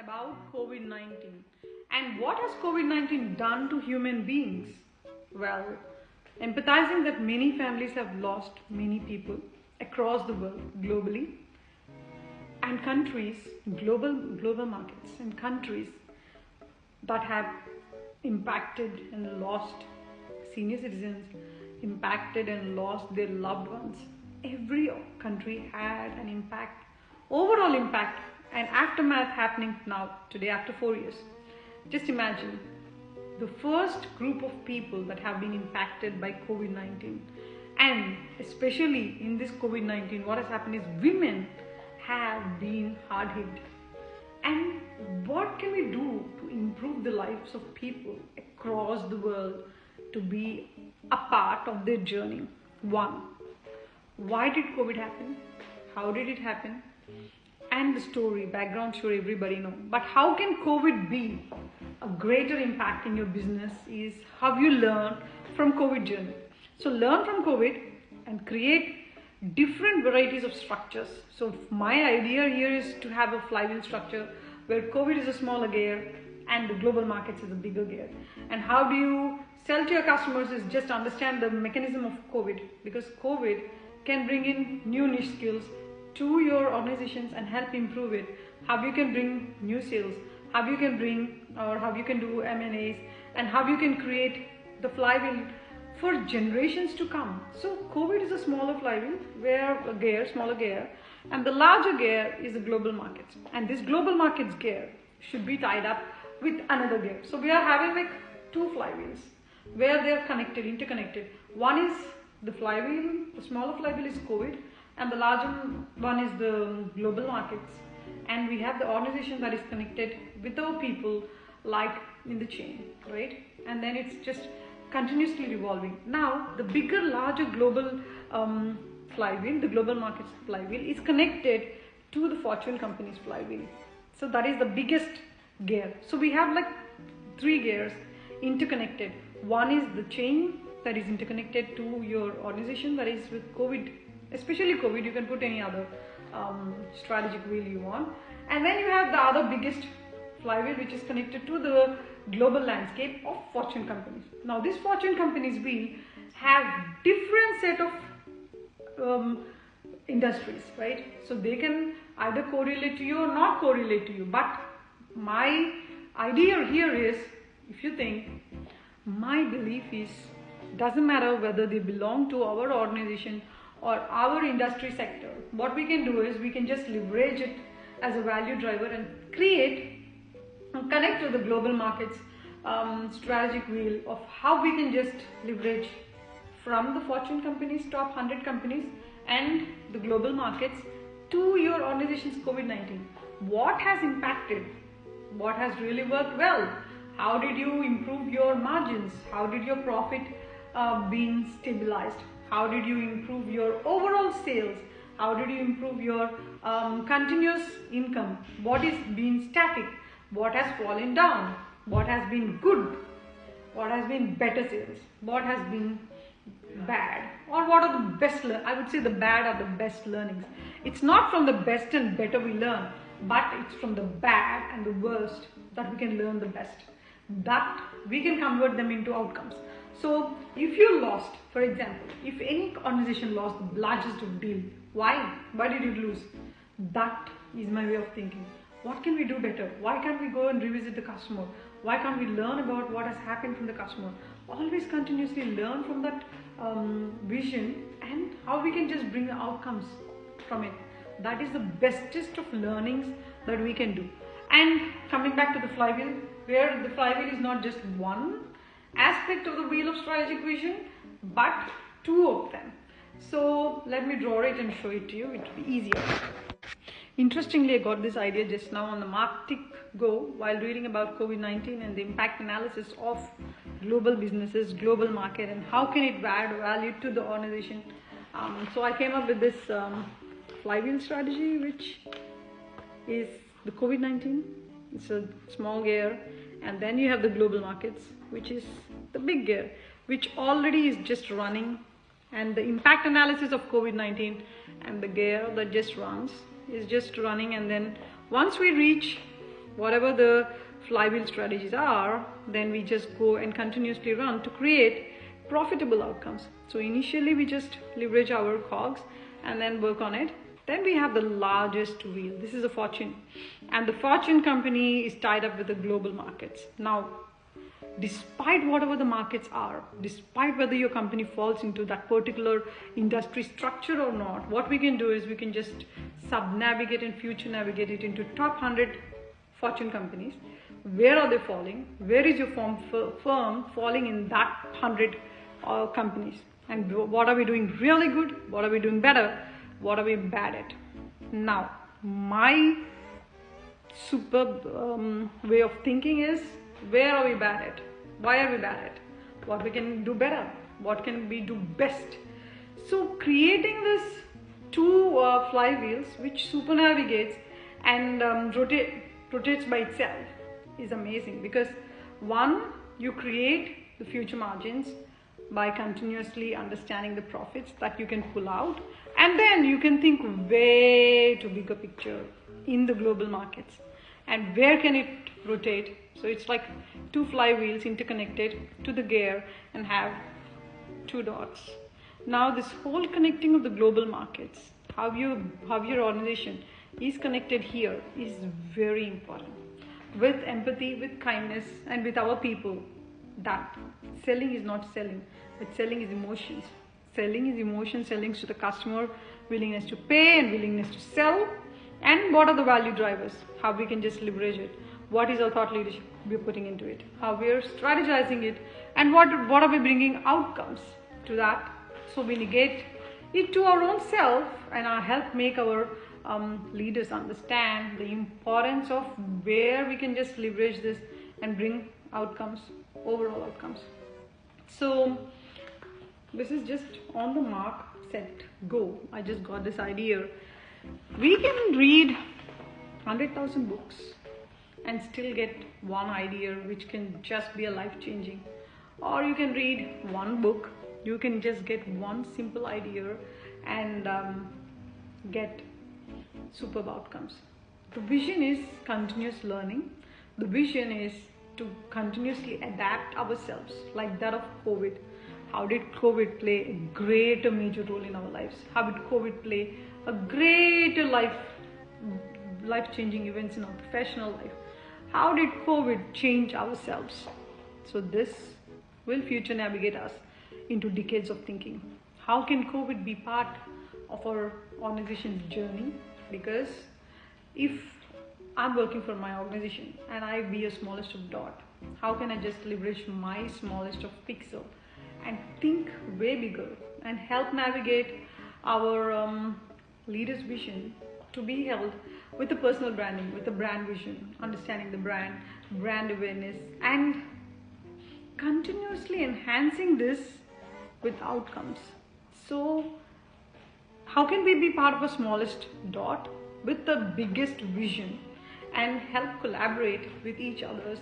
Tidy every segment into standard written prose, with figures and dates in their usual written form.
about COVID-19 and what has COVID-19 done to human beings? Well, empathizing that many families have lost many people across the world, globally, and countries, global markets, and countries that have impacted and lost senior citizens, impacted and lost their loved ones. Every country had an impact, overall impact, and aftermath happening now, today, after 4 years. Just imagine the first group of people that have been impacted by COVID-19, and especially in this COVID-19, what has happened is women have been hard hit. And what can we do to improve the lives of people across the world to be a part of their journey? One, why did COVID happen? How did it happen? And the story, background story, everybody know. But how can COVID be a greater impact in your business is how you learn from COVID journey. So learn from COVID and create different varieties of structures. So my idea here is to have a flywheel structure where COVID is a smaller gear and the global markets is a bigger gear. And how do you sell to your customers is just understand the mechanism of COVID, because COVID can bring in new niche skills to your organizations and help improve it. How you can bring new sales, how you can bring or how you can do M&As, and how you can create the flywheel for generations to come. So COVID is a smaller flywheel, where a gear, smaller gear, and the larger gear is the global markets. And this global markets gear should be tied up with another gear. So we are having like two flywheels where they are connected, interconnected. One is the flywheel, the smaller flywheel is COVID, and the larger one is the global markets. And we have the organization that is connected with our people, like in the chain, right? And then it's just continuously revolving. Now, the bigger, larger global flywheel, the global markets flywheel, is connected to the Fortune company's flywheel. So that is the biggest gear. So we have like three gears interconnected. One is the chain that is interconnected to your organization, that is with COVID, especially COVID. You can put any other strategic wheel you want. And then you have the other biggest flywheel, which is connected to the global landscape of Fortune companies. Now, this Fortune companies wheel have different set of industries, right? So they can either correlate to you or not correlate to you. But my idea here is, if you think, my belief is, doesn't matter whether they belong to our organization or our industry sector. What we can do is we can just leverage it as a value driver and create and connect to the global markets strategic wheel of how we can just leverage from the Fortune companies, top 100 companies, and the global markets to your organization's COVID-19. What has impacted? What has really worked well? How did you improve your margins? How did your profit been stabilized? How did you improve your overall sales? How did you improve your continuous income? What is being static? What has fallen down? What has been good? What has been better sales? What has been bad? Or what are the best? I would say the bad are the best learnings. It's not from the best and better we learn, but it's from the bad and the worst that we can learn the best. That we can convert them into outcomes. So if you lost, for example, if any organization lost the largest deal, why? Why did it lose? That is my way of thinking. What can we do better? Why can't we go and revisit the customer? Why can't we learn about what has happened from the customer? Always continuously learn from that vision and how we can just bring the outcomes from it. That is the bestest of learnings that we can do. And coming back to the flywheel, where the flywheel is not just one aspect of the wheel of strategic vision, but two of them. So let me draw it and show it to you. It will be easier. Interestingly, I got this idea just now on the Market Go while reading about COVID-19 and the impact analysis of global businesses, global market, and how can it add value to the organization. So I came up with this flywheel strategy, which is the COVID-19. It's a small gear, and then you have the global markets, which is the big gear, which already is just running, and the impact analysis of COVID-19 and the gear that just runs is just running. And then once we reach whatever the flywheel strategies are, then we just go and continuously run to create profitable outcomes. So initially we just leverage our cogs and then work on it. Then we have the largest wheel. This is a fortune, and the fortune company is tied up with the global markets. Now, despite whatever the markets are, despite whether your company falls into that particular industry structure or not, what we can do is we can just sub-navigate and future navigate it into top 100 fortune companies. Where are they falling? Where is your firm falling in that 100 companies? And what are we doing really good? What are we doing better? What are we bad at? Now, my superb way of thinking is, where are we bad at? Why are we bad at? What we can do better? What can we do best? So creating this two flywheels which super navigates and rotates by itself is amazing, because one, you create the future margins by continuously understanding the profits that you can pull out, and then you can think way to bigger picture in the global markets and where can it rotate. So it's like two flywheels interconnected to the gear and have two dots. Now this whole connecting of the global markets, how your organization is connected here is very important. With empathy, with kindness, and with our people, that selling is not selling, but selling is emotions. Selling is emotion, selling to the customer, willingness to pay and willingness to sell. And what are the value drivers? How we can just leverage it. What is our thought leadership we're putting into it? How we're strategizing it, and what are we bringing outcomes to that? So we negate it to our own self and help make our leaders understand the importance of where we can just leverage this and bring outcomes, overall outcomes. So this is just on the mark, set, go. I just got this idea. We can read 100,000 books and still get one idea which can just be a life-changing. Or you can read one book, you can just get one simple idea and get superb outcomes. The vision is continuous learning. The vision is to continuously adapt ourselves, like that of COVID. How did COVID play a greater major role in our lives? How did COVID play a greater life-changing events in our professional life? How did COVID change ourselves? So this will future navigate us into decades of thinking. How can COVID be part of our organization's journey? Because if I'm working for my organization and I be a smallest of dot, how can I just leverage my smallest of pixel and think way bigger and help navigate our leaders' vision to be held with the personal branding, with the brand vision, understanding the brand awareness, and continuously enhancing this with outcomes. So how can we be part of a smallest dot with the biggest vision and help collaborate with each other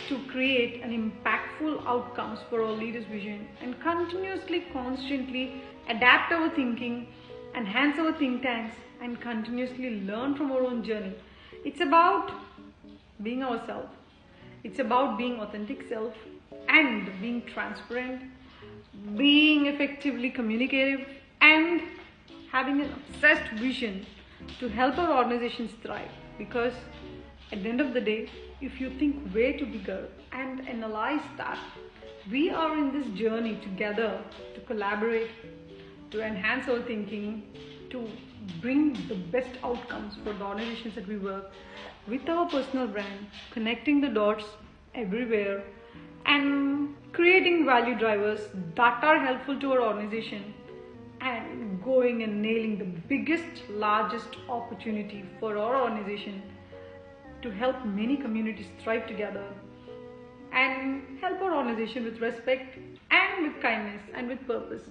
to create an impactful outcomes for our leaders' vision, and continuously, constantly adapt our thinking, enhance our think tanks, and continuously learn from our own journey. It's about being ourselves. It's about being authentic self and being transparent, being effectively communicative, and having an obsessed vision to help our organizations thrive. Because at the end of the day, if you think way too bigger and analyze that, we are in this journey together to collaborate, to enhance our thinking, to bring the best outcomes for the organizations that we work with our personal brand, connecting the dots everywhere and creating value drivers that are helpful to our organization, and going and nailing the biggest, largest opportunity for our organization to help many communities thrive together and help our organization with respect and with kindness and with purpose.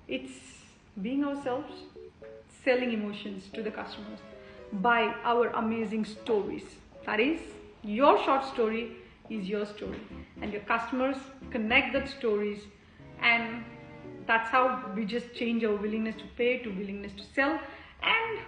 It's being ourselves, selling emotions to the customers by our amazing stories. That is, your short story is your story, and your customers connect that stories, and that's how we just change our willingness to pay to willingness to sell, and